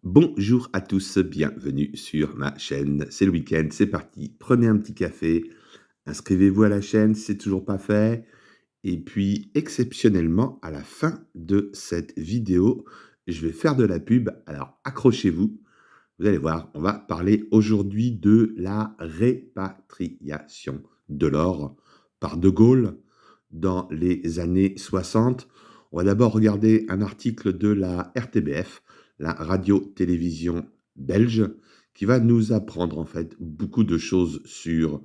Bonjour à tous, bienvenue sur ma chaîne. C'est le week-end, c'est parti. Prenez un petit café, inscrivez-vous à la chaîne si c'est toujours pas fait. Et puis, exceptionnellement, à la fin de cette vidéo, je vais faire de la pub. Alors, accrochez-vous. Vous allez voir, on va parler aujourd'hui de la répatriation de l'or par De Gaulle dans les années 60. On va d'abord regarder un article de la RTBF, la radio-télévision belge, qui va nous apprendre en fait beaucoup de choses sur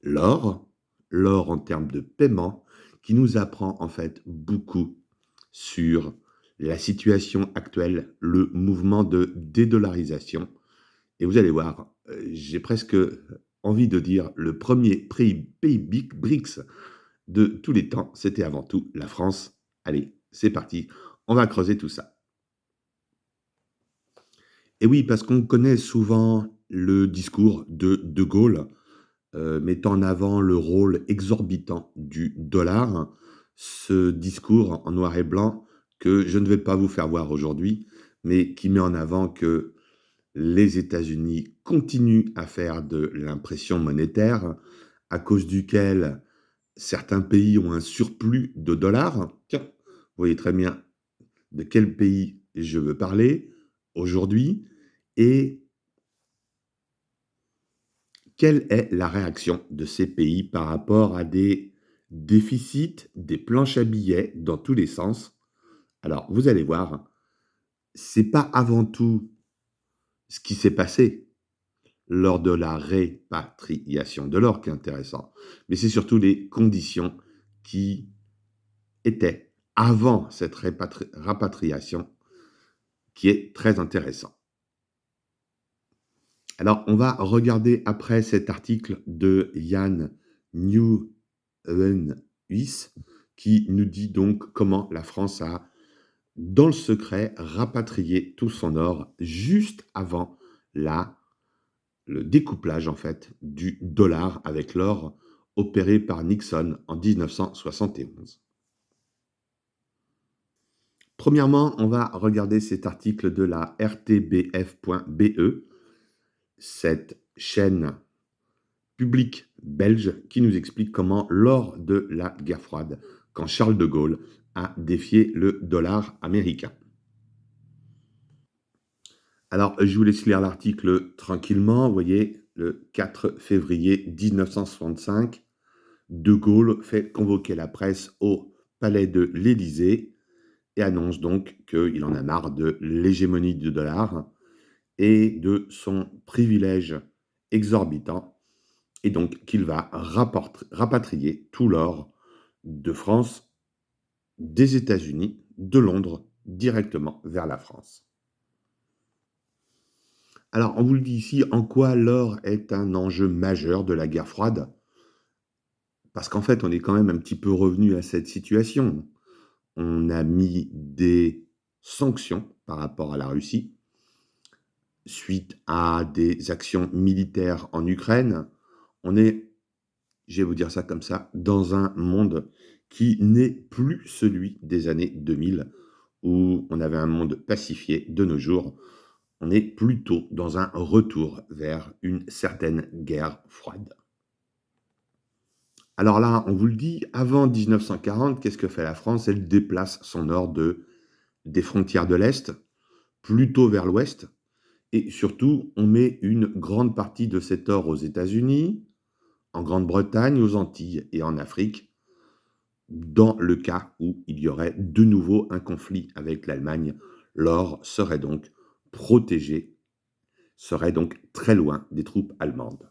l'or, l'or en termes de paiement, qui nous apprend en fait beaucoup sur la situation actuelle, le mouvement de dédollarisation. Et vous allez voir, j'ai presque envie de dire le premier pays BRICS de tous les temps, c'était avant tout la France. Allez, c'est parti, on va creuser tout ça. Et oui, parce qu'on connaît souvent le discours de Gaulle, mettant en avant le rôle exorbitant du dollar. Ce discours en noir et blanc que je ne vais pas vous faire voir aujourd'hui, mais qui met en avant que les États-Unis continuent à faire de l'impression monétaire, à cause duquel certains pays ont un surplus de dollars. Tiens, vous voyez très bien de quel pays je veux parler aujourd'hui et quelle est la réaction de ces pays par rapport à des déficits, des planches à billets dans tous les sens. Alors, vous allez voir, c'est pas avant tout ce qui s'est passé lors de la répatriation de l'or qui est intéressant, mais c'est surtout les conditions qui étaient avant cette rapatriation qui est très intéressant. Alors, on va regarder après cet article de Jan Nieuwenhuis qui nous dit donc comment la France a, dans le secret, rapatrié tout son or juste avant le découplage en fait du dollar avec l'or opéré par Nixon en 1971. Premièrement, on va regarder cet article de la rtbf.be, cette chaîne publique belge qui nous explique comment, lors de la guerre froide, quand Charles de Gaulle a défié le dollar américain. Alors, je vous laisse lire l'article tranquillement. Vous voyez, le 4 février 1965, De Gaulle fait convoquer la presse au palais de l'Élysée et annonce donc qu'il en a marre de l'hégémonie du dollar et de son privilège exorbitant, et donc qu'il va rapatrier tout l'or de France, des États-Unis, de Londres, directement vers la France. Alors, on vous le dit ici, en quoi l'or est un enjeu majeur de la guerre froide? Parce qu'en fait, on est quand même un petit peu revenu à cette situation. On a mis des sanctions par rapport à la Russie, suite à des actions militaires en Ukraine. On est, je vais vous dire ça comme ça, dans un monde qui n'est plus celui des années 2000, où on avait un monde pacifié. De nos jours, on est plutôt dans un retour vers une certaine guerre froide. Alors là, on vous le dit, avant 1940, qu'est-ce que fait la France? Elle déplace son or des frontières de l'Est, plutôt vers l'Ouest, et surtout, on met une grande partie de cet or aux États-Unis, en Grande-Bretagne, aux Antilles et en Afrique, dans le cas où il y aurait de nouveau un conflit avec l'Allemagne. L'or serait donc protégé, serait donc très loin des troupes allemandes.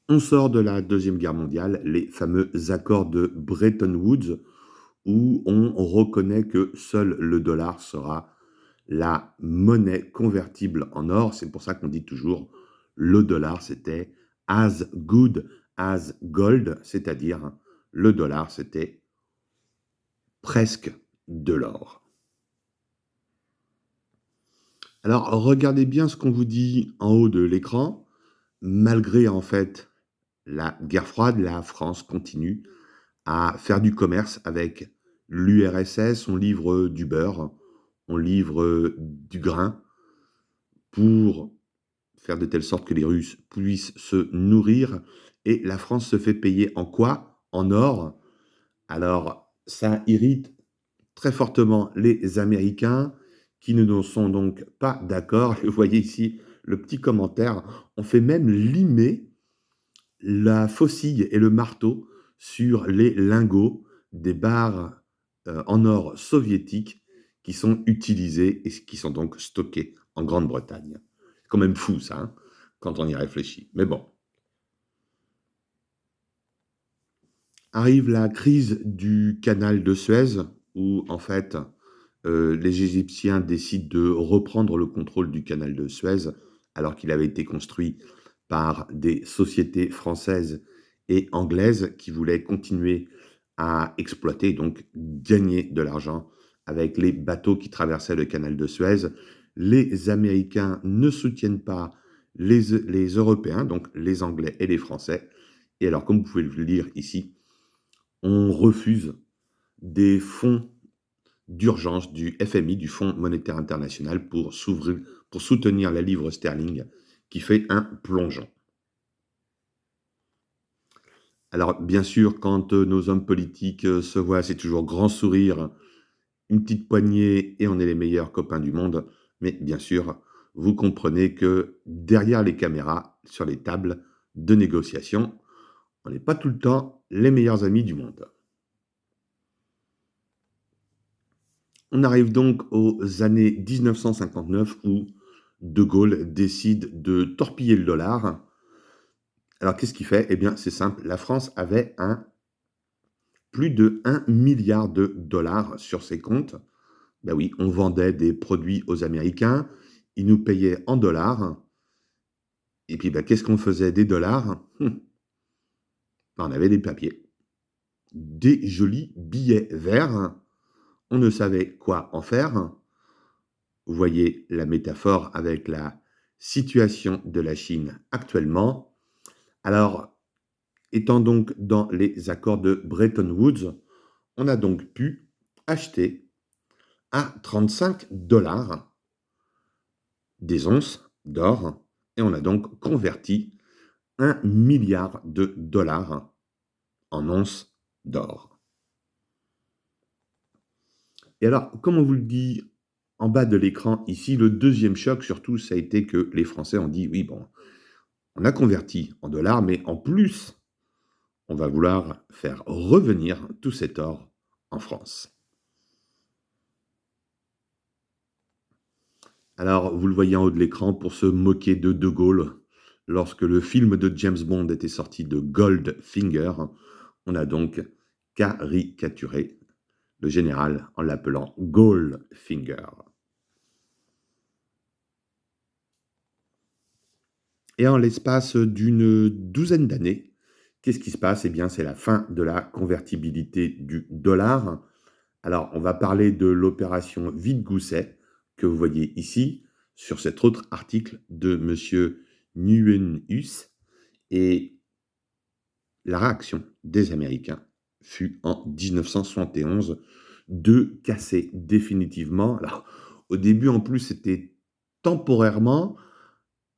On sort de la Deuxième Guerre mondiale, les fameux accords de Bretton Woods, où on reconnaît que seul le dollar sera la monnaie convertible en or. C'est pour ça qu'on dit toujours le dollar, c'était as good as gold, c'est-à-dire le dollar, c'était presque de l'or. Alors, regardez bien ce qu'on vous dit en haut de l'écran. Malgré, en fait, la guerre froide, la France continue à faire du commerce avec l'URSS, on livre du beurre, on livre du grain pour faire de telle sorte que les Russes puissent se nourrir. Et la France se fait payer en quoi? En or. Alors, ça irrite très fortement les Américains qui ne sont donc pas d'accord. Vous voyez ici le petit commentaire. On fait même limer la faucille et le marteau sur les lingots des barres en or soviétiques qui sont utilisés et qui sont donc stockés en Grande-Bretagne. C'est quand même fou ça, hein, quand on y réfléchit. Mais bon, arrive la crise du canal de Suez où en fait les Égyptiens décident de reprendre le contrôle du canal de Suez alors qu'il avait été construit par des sociétés françaises et anglaises qui voulaient continuer à exploiter, donc gagner de l'argent avec les bateaux qui traversaient le canal de Suez. Les Américains ne soutiennent pas les Européens, donc les Anglais et les Français. Et alors, comme vous pouvez le lire ici, on refuse des fonds d'urgence du FMI, du Fonds monétaire international, pour soutenir la livre sterling qui fait un plongeon. Alors, bien sûr, quand nos hommes politiques se voient, c'est toujours grand sourire, une petite poignée et on est les meilleurs copains du monde. Mais bien sûr, vous comprenez que derrière les caméras, sur les tables de négociation, on n'est pas tout le temps les meilleurs amis du monde. On arrive donc aux années 1959 où De Gaulle décide de torpiller le dollar. Alors qu'est-ce qu'il fait? Eh bien, c'est simple, la France avait plus de 1 milliard de dollars sur ses comptes. Ben oui, on vendait des produits aux Américains, ils nous payaient en dollars. Et puis, ben, qu'est-ce qu'on faisait des dollars? On avait des papiers, des jolis billets verts. On ne savait quoi en faire. Vous voyez la métaphore avec la situation de la Chine actuellement. Alors, étant donc dans les accords de Bretton Woods, on a donc pu acheter à 35 dollars des onces d'or et on a donc converti 1 milliard de dollars en onces d'or. Et alors, comme on vous le dit en bas de l'écran ici, le deuxième choc surtout, ça a été que les Français ont dit, oui, bon, on a converti en dollars, mais en plus, on va vouloir faire revenir tout cet or en France. Alors, vous le voyez en haut de l'écran, pour se moquer de De Gaulle, lorsque le film de James Bond était sorti de Goldfinger, on a donc caricaturé le général en l'appelant Goldfinger. Et en l'espace d'une douzaine d'années, qu'est-ce qui se passe? Eh bien, c'est la fin de la convertibilité du dollar. Alors, on va parler de l'opération Vide-Gousset que vous voyez ici sur cet autre article de Monsieur Nuenhus. Et la réaction des Américains fut en 1971 de casser définitivement. Alors, au début, en plus, c'était temporairement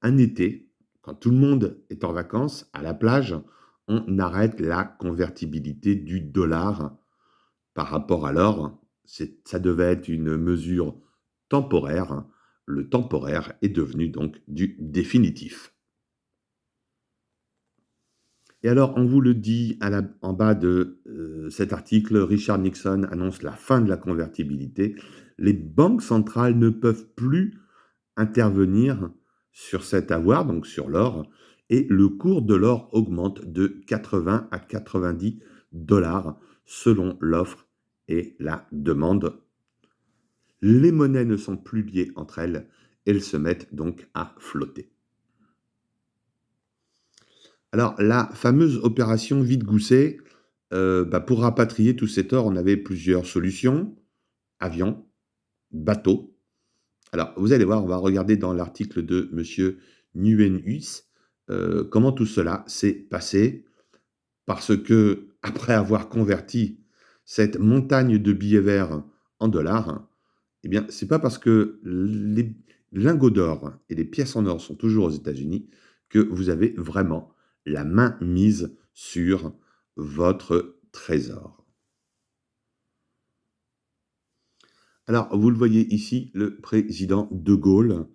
un été, quand tout le monde est en vacances, à la plage, on arrête la convertibilité du dollar par rapport à l'or. Ça devait être une mesure temporaire. Le temporaire est devenu donc du définitif. Et alors, on vous le dit en bas de cet article, Richard Nixon annonce la fin de la convertibilité. Les banques centrales ne peuvent plus intervenir sur cet avoir, donc sur l'or, et le cours de l'or augmente de 80 à 90 dollars selon l'offre et la demande. Les monnaies ne sont plus liées entre elles se mettent donc à flotter. Alors, la fameuse opération Vide-Gousset, pour rapatrier tout cet or, on avait plusieurs solutions. Avion, bateau. Alors, vous allez voir, on va regarder dans l'article de Monsieur Nuenhus comment tout cela s'est passé. Parce que, après avoir converti cette montagne de billets verts en dollars, eh bien, c'est pas parce que les lingots d'or et les pièces en or sont toujours aux États-Unis que vous avez vraiment la main mise sur votre trésor. Alors, vous le voyez ici, le président de Gaulle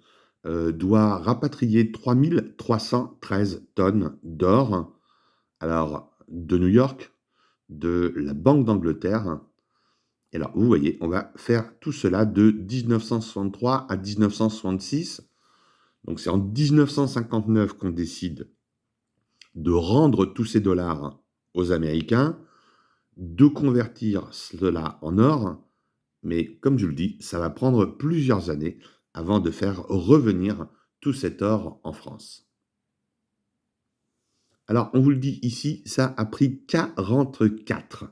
doit rapatrier 3313 tonnes d'or, alors de New York, de la Banque d'Angleterre. Et alors, vous voyez, on va faire tout cela de 1963 à 1966. Donc, c'est en 1959 qu'on décide de rendre tous ces dollars aux Américains, de convertir cela en or. Mais comme je le dis, ça va prendre plusieurs années avant de faire revenir tout cet or en France. Alors, on vous le dit ici, ça a pris 44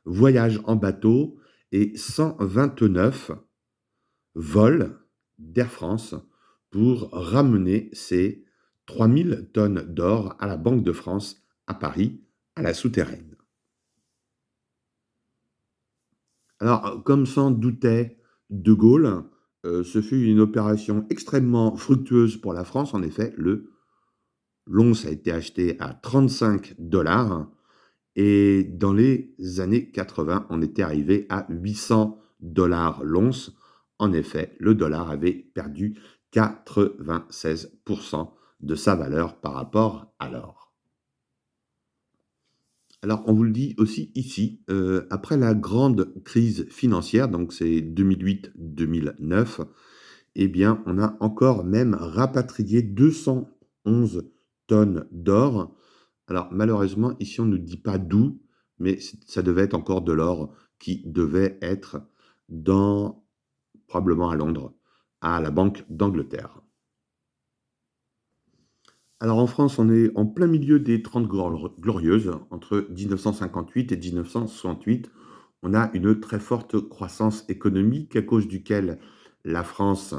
voyages en bateau et 129 vols d'Air France pour ramener ces 3000 tonnes d'or à la Banque de France à Paris, à la souterraine. Alors, comme s'en doutait De Gaulle, ce fut une opération extrêmement fructueuse pour la France. En effet, l'once a été acheté à 35 dollars et dans les années 80, on était arrivé à 800 dollars l'once. En effet, le dollar avait perdu 96% de sa valeur par rapport à l'or. Alors, on vous le dit aussi ici, après la grande crise financière, donc c'est 2008-2009, eh bien, on a encore même rapatrié 211 tonnes d'or. Alors, malheureusement, ici, on ne nous dit pas d'où, mais ça devait être encore de l'or qui devait être dans, probablement à Londres, à la Banque d'Angleterre. Alors en France, on est en plein milieu des Trente Glorieuses. Entre 1958 et 1968, on a une très forte croissance économique à cause duquel la France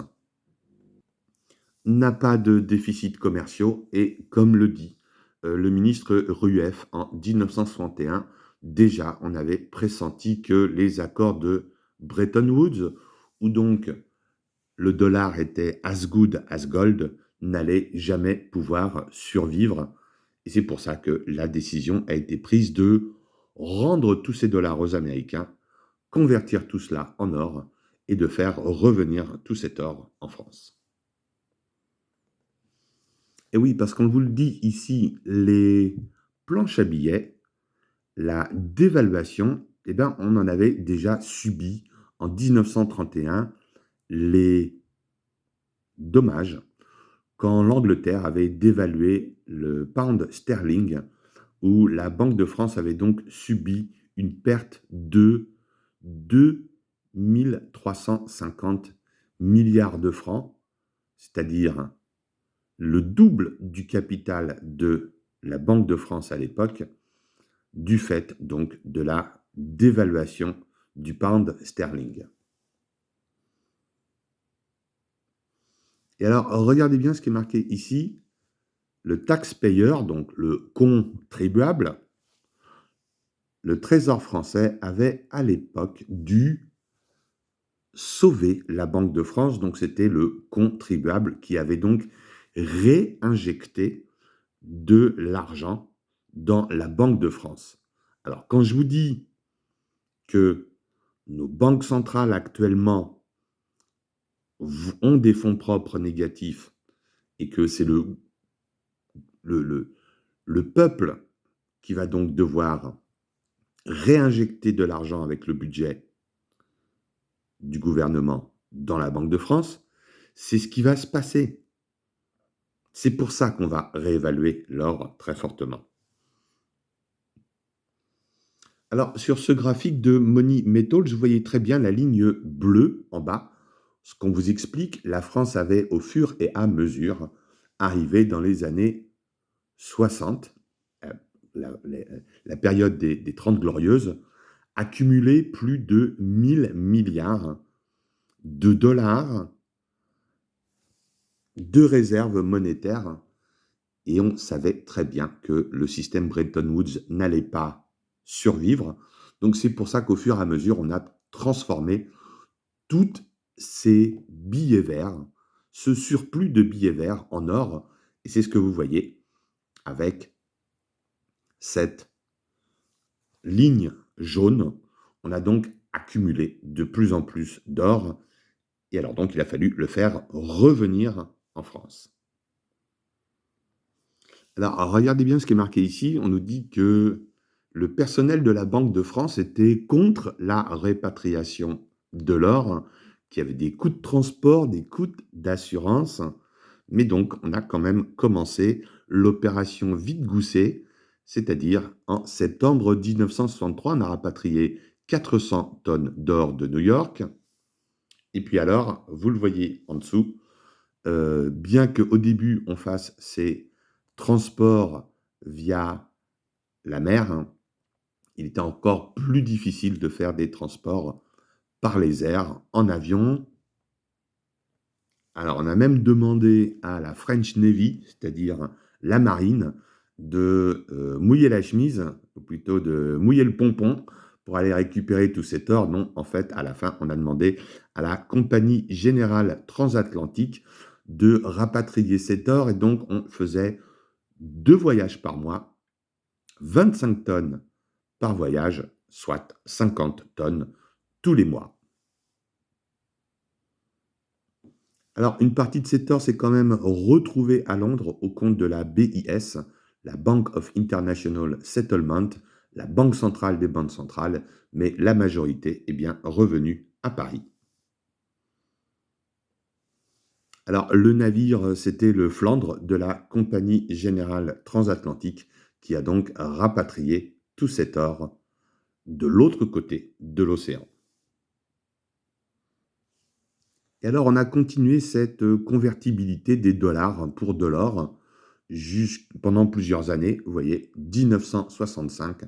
n'a pas de déficit commerciaux et comme le dit le ministre Rueff en 1961, déjà on avait pressenti que les accords de Bretton Woods, où donc le dollar était as good as gold, n'allait jamais pouvoir survivre. Et c'est pour ça que la décision a été prise de rendre tous ces dollars aux Américains, convertir tout cela en or et de faire revenir tout cet or en France. Et oui, parce qu'on vous le dit ici, les planches à billets, la dévaluation, eh ben, on en avait déjà subi en 1931 les dommages quand l'Angleterre avait dévalué le pound sterling, où la Banque de France avait donc subi une perte de 2 350 milliards de francs, c'est-à-dire le double du capital de la Banque de France à l'époque, du fait donc de la dévaluation du pound sterling. Et alors, regardez bien ce qui est marqué ici. Le taxpayer, donc le contribuable, le Trésor français avait à l'époque dû sauver la Banque de France. Donc, c'était le contribuable qui avait donc réinjecté de l'argent dans la Banque de France. Alors, quand je vous dis que nos banques centrales actuellement ont des fonds propres négatifs et que c'est le, le peuple qui va donc devoir réinjecter de l'argent avec le budget du gouvernement dans la Banque de France, c'est ce qui va se passer. C'est pour ça qu'on va réévaluer l'or très fortement. Alors, sur ce graphique de Money Metals, vous voyez très bien la ligne bleue en bas. Ce qu'on vous explique, la France avait au fur et à mesure arrivé dans les années 60, la période des 30 Glorieuses, accumulé plus de 1000 milliards de dollars de réserves monétaires. Et on savait très bien que le système Bretton Woods n'allait pas survivre. Donc c'est pour ça qu'au fur et à mesure, on a transformé toutes ces billets verts, ce surplus de billets verts en or, et c'est ce que vous voyez avec cette ligne jaune. On a donc accumulé de plus en plus d'or, et alors donc il a fallu le faire revenir en France. Alors regardez bien ce qui est marqué ici, on nous dit que le personnel de la Banque de France était contre la répatriation de l'or, qu'il y avait des coûts de transport, des coûts d'assurance, mais donc on a quand même commencé l'opération Vite-Gousset, c'est-à-dire en septembre 1963, on a rapatrié 400 tonnes d'or de New York, et puis alors, vous le voyez en dessous, bien qu'au début on fasse ces transports via la mer, hein, il était encore plus difficile de faire des transports par les airs, en avion. Alors on a même demandé à la French Navy, c'est-à-dire la marine, de mouiller la chemise, ou plutôt de mouiller le pompon, pour aller récupérer tout cet or. Non, en fait, à la fin, on a demandé à la Compagnie Générale Transatlantique de rapatrier cet or, et donc on faisait 2 voyages par mois, 25 tonnes par voyage, soit 50 tonnes tous les mois. Alors, une partie de cet or s'est quand même retrouvée à Londres au compte de la BIS, la Bank of International Settlement, la banque centrale des banques centrales, mais la majorité est bien revenue à Paris. Alors, le navire, c'était le Flandre de la Compagnie Générale Transatlantique qui a donc rapatrié tout cet or de l'autre côté de l'océan. Et alors, on a continué cette convertibilité des dollars pour de l'or pendant plusieurs années. Vous voyez, 1965,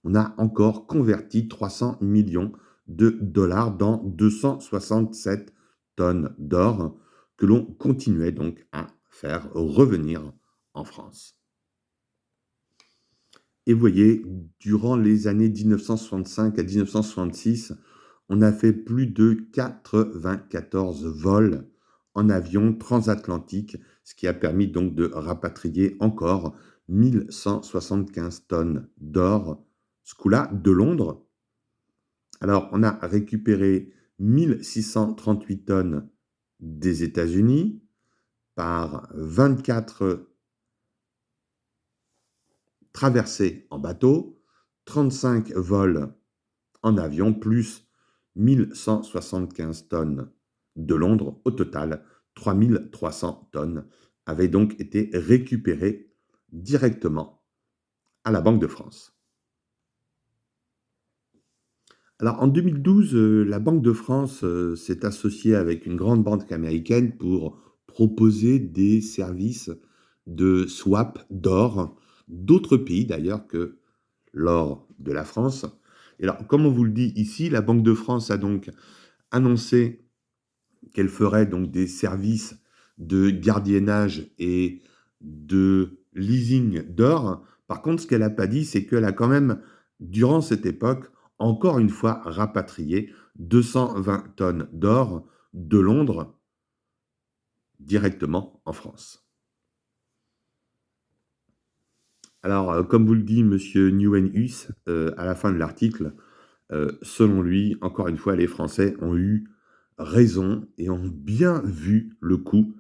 on a encore converti 300 millions de dollars dans 267 tonnes d'or que l'on continuait donc à faire revenir en France. Et vous voyez, durant les années 1965 à 1966, on a fait plus de 94 vols en avion transatlantique, ce qui a permis donc de rapatrier encore 1175 tonnes d'or, ce coup-là de Londres. Alors, on a récupéré 1638 tonnes des États-Unis par 24 traversées en bateau, 35 vols en avion, plus 1175 tonnes de Londres. Au total, 3300 tonnes avaient donc été récupérées directement à la Banque de France. Alors en 2012, la Banque de France s'est associée avec une grande banque américaine pour proposer des services de swap d'or d'autres pays d'ailleurs que l'or de la France. Et alors, comme on vous le dit ici, la Banque de France a donc annoncé qu'elle ferait donc des services de gardiennage et de leasing d'or. Par contre, ce qu'elle n'a pas dit, c'est qu'elle a quand même, durant cette époque, encore une fois rapatrié 220 tonnes d'or de Londres directement en France. Alors, comme vous le dit monsieur Nieuwenhuis à la fin de l'article, selon lui, encore une fois, les Français ont eu raison et ont bien vu le coup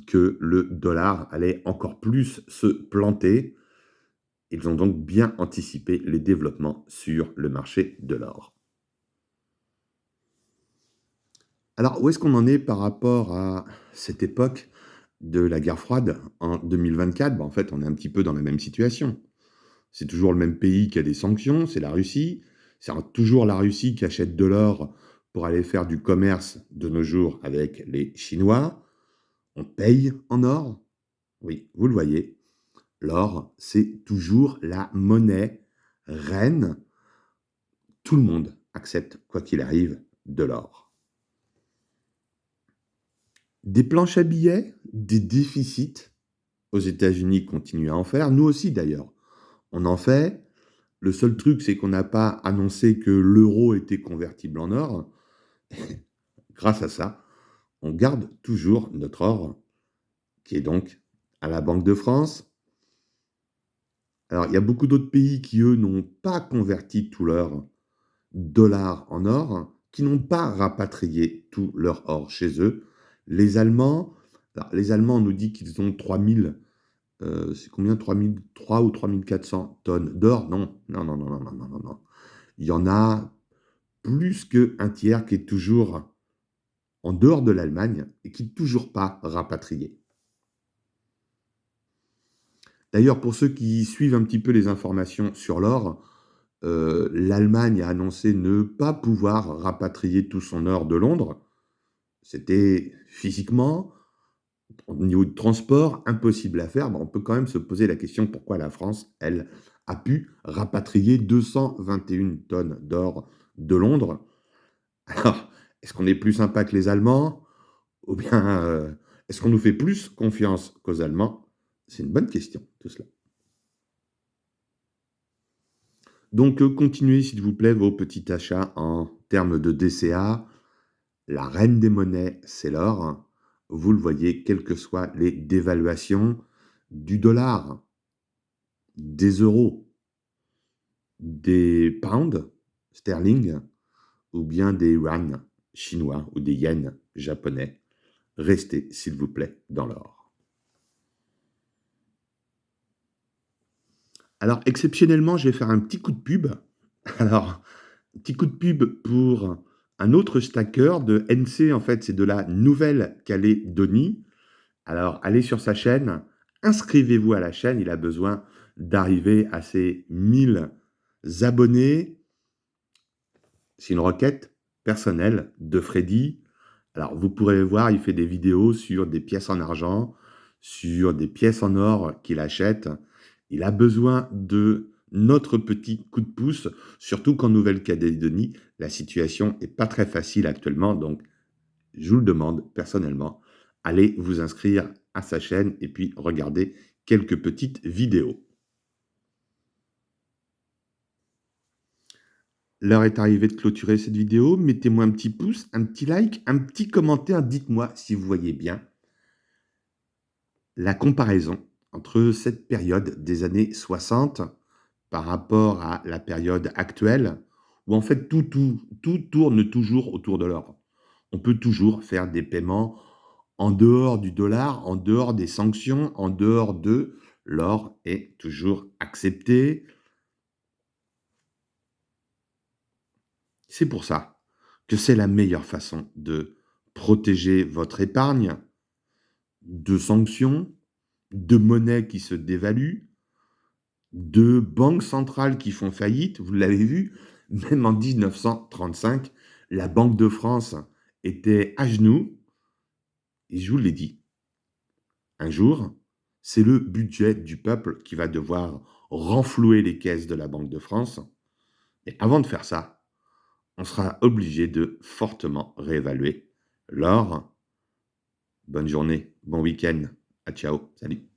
que le dollar allait encore plus se planter. Ils ont donc bien anticipé les développements sur le marché de l'or. Alors, où est-ce qu'on en est par rapport à cette époque de la guerre froide en 2024? En fait, on est un petit peu dans la même situation. C'est toujours le même pays qui a des sanctions, c'est la Russie. C'est toujours la Russie qui achète de l'or pour aller faire du commerce de nos jours avec les Chinois. On paye en or. Oui, vous le voyez. L'or, c'est toujours la monnaie reine. Tout le monde accepte, quoi qu'il arrive, de l'or. Des planches à billets, des déficits. Aux États-Unis continuent à en faire. Nous aussi, d'ailleurs. On en fait. Le seul truc, c'est qu'on n'a pas annoncé que l'euro était convertible en or. Grâce à ça, on garde toujours notre or, qui est donc à la Banque de France. Alors, il y a beaucoup d'autres pays qui, eux, n'ont pas converti tout leur dollars en or, qui n'ont pas rapatrié tout leur or chez eux. Les Allemands, alors, les Allemands, on nous dit qu'ils ont 3000, c'est combien 3003 ou 3400 tonnes d'or? Non, non, non, non, non, non, non, non, non. Il y en a plus qu'un tiers qui est toujours en dehors de l'Allemagne et qui n'est toujours pas rapatrié. D'ailleurs, pour ceux qui suivent un petit peu les informations sur l'or, l'Allemagne a annoncé ne pas pouvoir rapatrier tout son or de Londres. C'était physiquement, au niveau de transport, impossible à faire. On peut quand même se poser la question pourquoi la France, elle, a pu rapatrier 221 tonnes d'or de Londres. Alors, est-ce qu'on est plus sympa que les Allemands? Ou bien, est-ce qu'on nous fait plus confiance qu'aux Allemands? C'est une bonne question, tout cela. Donc, continuez, s'il vous plaît, vos petits achats en termes de DCA. La reine des monnaies, c'est l'or. Vous le voyez, quelles que soient les dévaluations du dollar, des euros, des pounds sterling ou bien des yuan chinois ou des yens japonais. Restez, s'il vous plaît, dans l'or. Alors, exceptionnellement, je vais faire un petit coup de pub. Alors, un petit coup de pub pour un autre stacker de NC, en fait, c'est de la Nouvelle-Calédonie. Alors, allez sur sa chaîne, inscrivez-vous à la chaîne, il a besoin d'arriver à ses 1000 abonnés. C'est une requête personnelle de Freddy. Alors, vous pourrez voir, il fait des vidéos sur des pièces en argent, sur des pièces en or qu'il achète. Il a besoin de notre petit coup de pouce, surtout qu'en Nouvelle-Calédonie, la situation n'est pas très facile actuellement. Donc, je vous le demande personnellement, allez vous inscrire à sa chaîne et puis regardez quelques petites vidéos. L'heure est arrivée de clôturer cette vidéo. Mettez-moi un petit pouce, un petit like, un petit commentaire. Dites-moi si vous voyez bien la comparaison entre cette période des années 60 par rapport à la période actuelle, où en fait tout tourne toujours autour de l'or. On peut toujours faire des paiements en dehors du dollar, en dehors des sanctions, en dehors de l'or est toujours accepté. C'est pour ça que c'est la meilleure façon de protéger votre épargne de sanctions, de monnaies qui se dévaluent, de banques centrales qui font faillite. Vous l'avez vu, même en 1935, la Banque de France était à genoux. Et je vous l'ai dit, un jour, c'est le budget du peuple qui va devoir renflouer les caisses de la Banque de France. Et avant de faire ça, on sera obligé de fortement réévaluer l'or. Bonne journée, bon week-end. À ciao, salut.